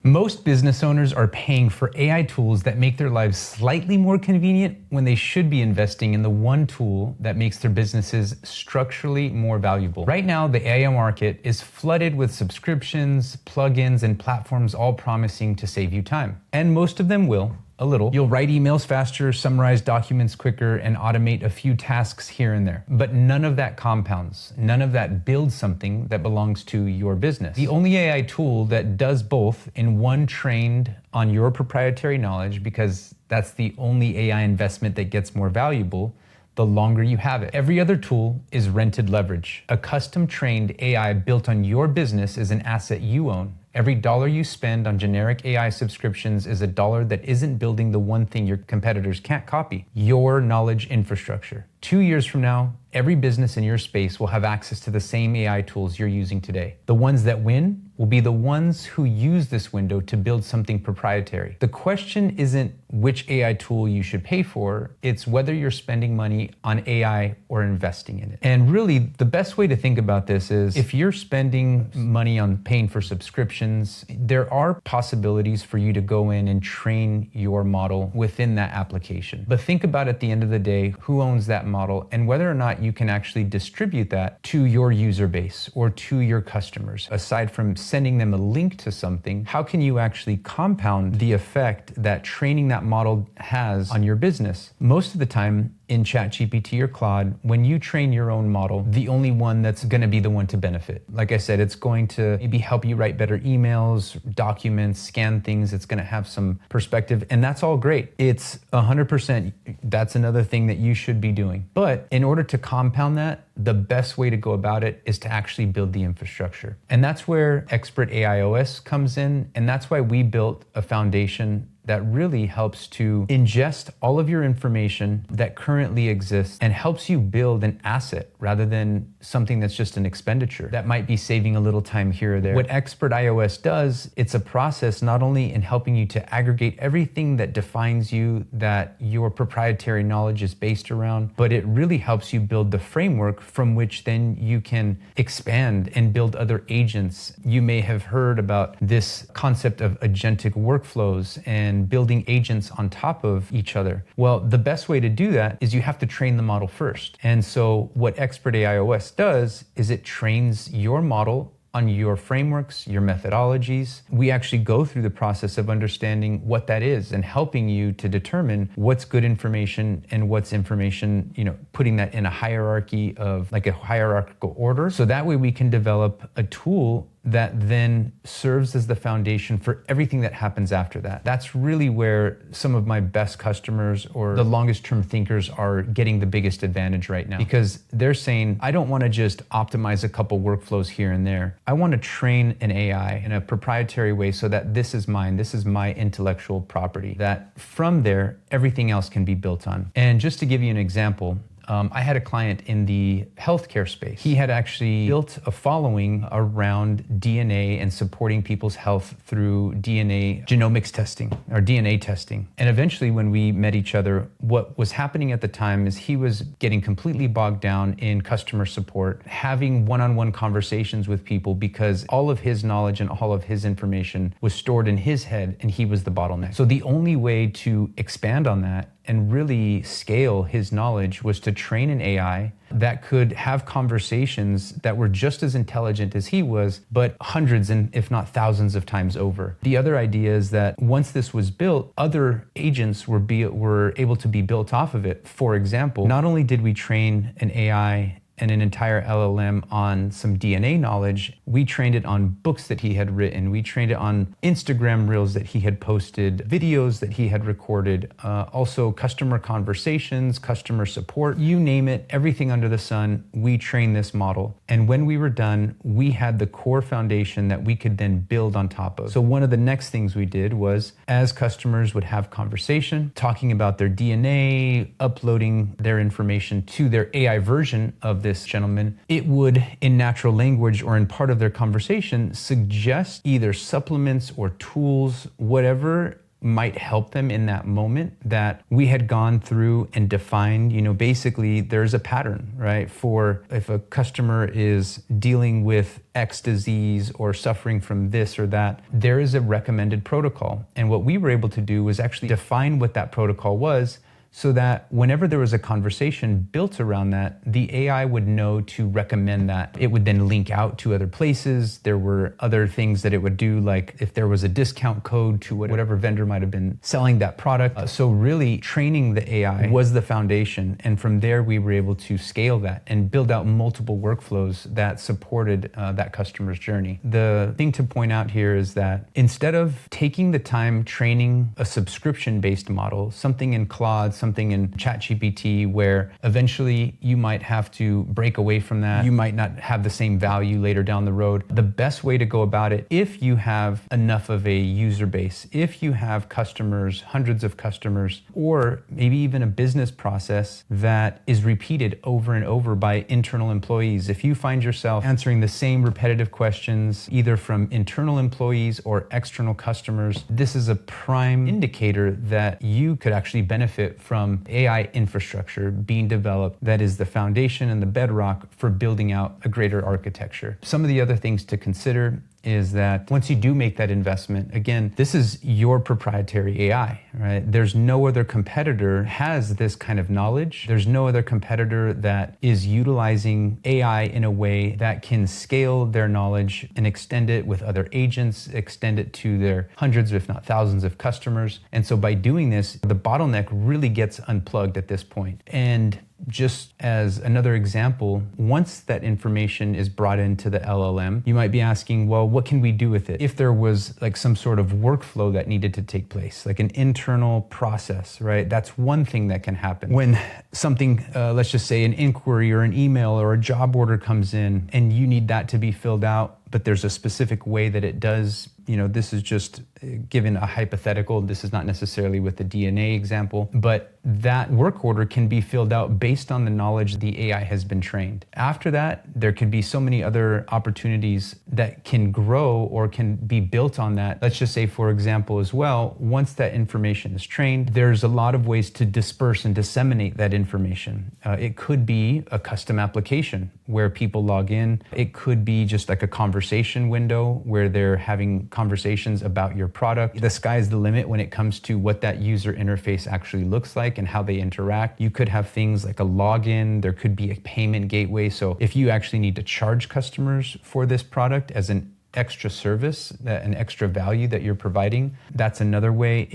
Most business owners are paying for AI tools that make their lives slightly more convenient when they should be investing in the one tool that makes their businesses structurally more valuable. Right now, the AI market is flooded with subscriptions, plugins, and platforms all promising to save you time. And most of them will. A little. You'll write emails faster, summarize documents quicker, and automate a few tasks here and there. But none of that compounds. None of that builds something that belongs to your business. The only AI tool that does both in one trained on your proprietary knowledge, because that's the only AI investment that gets more valuable the longer you have it. Every other tool is rented leverage. A custom trained AI built on your business is an asset you own. Every dollar you spend on generic AI subscriptions is a dollar that isn't building the one thing your competitors can't copy: your knowledge infrastructure. 2 years from now, every business in your space will have access to the same AI tools you're using today. The ones that win will be the ones who use this window to build something proprietary. The question isn't which AI tool you should pay for, it's whether you're spending money on AI or investing in it. And really, the best way to think about this is if you're spending money on paying for subscriptions, there are possibilities for you to go in and train your model within that application. But think about at the end of the day, who owns that model and whether or not you can actually distribute that to your user base or to your customers. Aside from sending them a link to something, how can you actually compound the effect that training that model has on your business? Most of the time in ChatGPT or Claude, when you train your own model, the only one that's going to be the one to benefit. Like I said, it's going to maybe help you write better emails, documents, scan things. It's going to have some perspective, and that's all great. It's 100%. That's another thing that you should be doing. But in order to compound that, the best way to go about it is to actually build the infrastructure. And that's where Expert AI OS comes in. And that's why we built a foundation that really helps to ingest all of your information that currently exists and helps you build an asset rather than something that's just an expenditure that might be saving a little time here or there. What Expert iOS does, it's a process not only in helping you to aggregate everything that defines you, that your proprietary knowledge is based around, but it really helps you build the framework from which then you can expand and build other agents. You may have heard about this concept of agentic workflows and building agents on top of each other. Well, the best way to do that is you have to train the model first. And so what Expert AI OS does is it trains your model on your frameworks, your methodologies. We actually go through the process of understanding what that is and helping you to determine what's good information and what's information, putting that in a hierarchy of like a hierarchical order. So that way we can develop a tool that then serves as the foundation for everything that happens after that. That's really where some of my best customers or the longest term thinkers are getting the biggest advantage right now, because they're saying, I don't want to just optimize a couple workflows here and there. I want to train an AI in a proprietary way so that this is mine, this is my intellectual property, that from there, everything else can be built on. And just to give you an example, I had a client in the healthcare space. He had actually built a following around DNA and supporting people's health through DNA genomics testing or DNA testing. And eventually when we met each other, what was happening at the time is he was getting completely bogged down in customer support, having one-on-one conversations with people because all of his knowledge and all of his information was stored in his head and he was the bottleneck. So the only way to expand on that and really scale his knowledge was to train an AI that could have conversations that were just as intelligent as he was, but hundreds and if not thousands of times over. The other idea is that once this was built, other agents were able to be built off of it. For example, not only did we train an AI and an entire LLM on some DNA knowledge, we trained it on books that he had written. We trained it on Instagram reels that he had posted, videos that he had recorded, also customer conversations, customer support, you name it, everything under the sun, we trained this model. And when we were done, we had the core foundation that we could then build on top of. So one of the next things we did was, as customers would have conversation, talking about their DNA, uploading their information to their AI version of this gentleman, it would, in natural language or in part of their conversation, suggest either supplements or tools, whatever might help them in that moment, that we had gone through and defined, basically there's a pattern, right? For if a customer is dealing with X disease or suffering from this or that, there is a recommended protocol. And what we were able to do was actually define what that protocol was, so that whenever there was a conversation built around that, the AI would know to recommend that. It would then link out to other places. There were other things that it would do, like if there was a discount code to whatever vendor might have been selling that product. So really training the AI was the foundation. And from there, we were able to scale that and build out multiple workflows that supported that customer's journey. The thing to point out here is that instead of taking the time training a subscription-based model, something in Claude, something in ChatGPT, where eventually you might have to break away from that. You might not have the same value later down the road. The best way to go about it, if you have enough of a user base, if you have customers, hundreds of customers, or maybe even a business process that is repeated over and over by internal employees, if you find yourself answering the same repetitive questions, either from internal employees or external customers, this is a prime indicator that you could actually benefit from AI infrastructure being developed that is the foundation and the bedrock for building out a greater architecture. Some of the other things to consider is that once you do make that investment, again, this is your proprietary AI, right? There's no other competitor has this kind of knowledge. There's no other competitor that is utilizing AI in a way that can scale their knowledge and extend it with other agents, extend it to their hundreds, if not thousands of customers. And so by doing this, the bottleneck really gets unplugged at this point. And just as another example, once that information is brought into the LLM, you might be asking, well, what can we do with it? If there was like some sort of workflow that needed to take place, like an internal process, right? That's one thing that can happen. When something, let's just say an inquiry or an email or a job order comes in and you need that to be filled out, but there's a specific way that it does. This is just given a hypothetical. This is not necessarily with the DNA example, but that work order can be filled out based on the knowledge the AI has been trained. After that, there could be so many other opportunities that can grow or can be built on that. Let's just say, for example, as well, once that information is trained, there's a lot of ways to disperse and disseminate that information. It could be a custom application where people log in. It could be just like a conversation window where they're having conversations about your product. The sky's the limit when it comes to what that user interface actually looks like and how they interact. You could have things like a login. There could be a payment gateway. So if you actually need to charge customers for this product as an extra service, an extra value that you're providing, that's another way.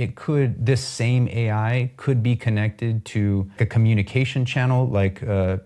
This same AI could be connected to a communication channel like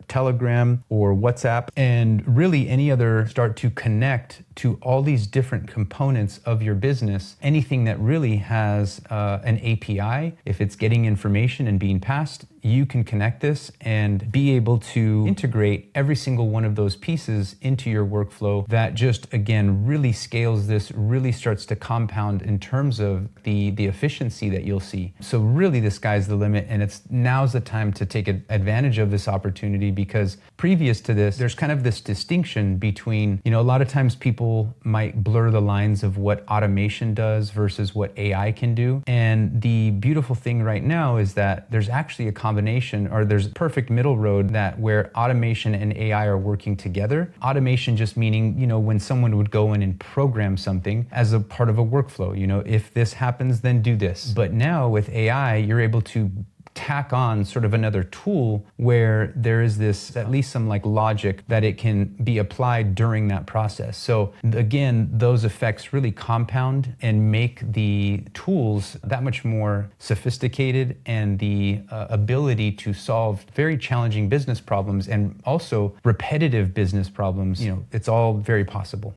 Telegram or WhatsApp, and really any other, start to connect to all these different components of your business. Anything that really has an API, if it's getting information and being passed, you can connect this and be able to integrate every single one of those pieces into your workflow. That just, again, really scales this, really starts to compound in terms of the efficiency that you'll see. So really the sky's the limit, and now's the time to take advantage of this opportunity, because previous to this, there's kind of this distinction between, a lot of times people might blur the lines of what automation does versus what AI can do. And the beautiful thing right now is that there's actually a combination, or there's a perfect middle road where automation and AI are working together. Automation just meaning, when someone would go in and program something as a part of a workflow, if this happens, then do this. But now with AI, you're able to tack on sort of another tool where there is this, at least some like logic that it can be applied during that process. So again, those effects really compound and make the tools that much more sophisticated, and the ability to solve very challenging business problems and also repetitive business problems, it's all very possible.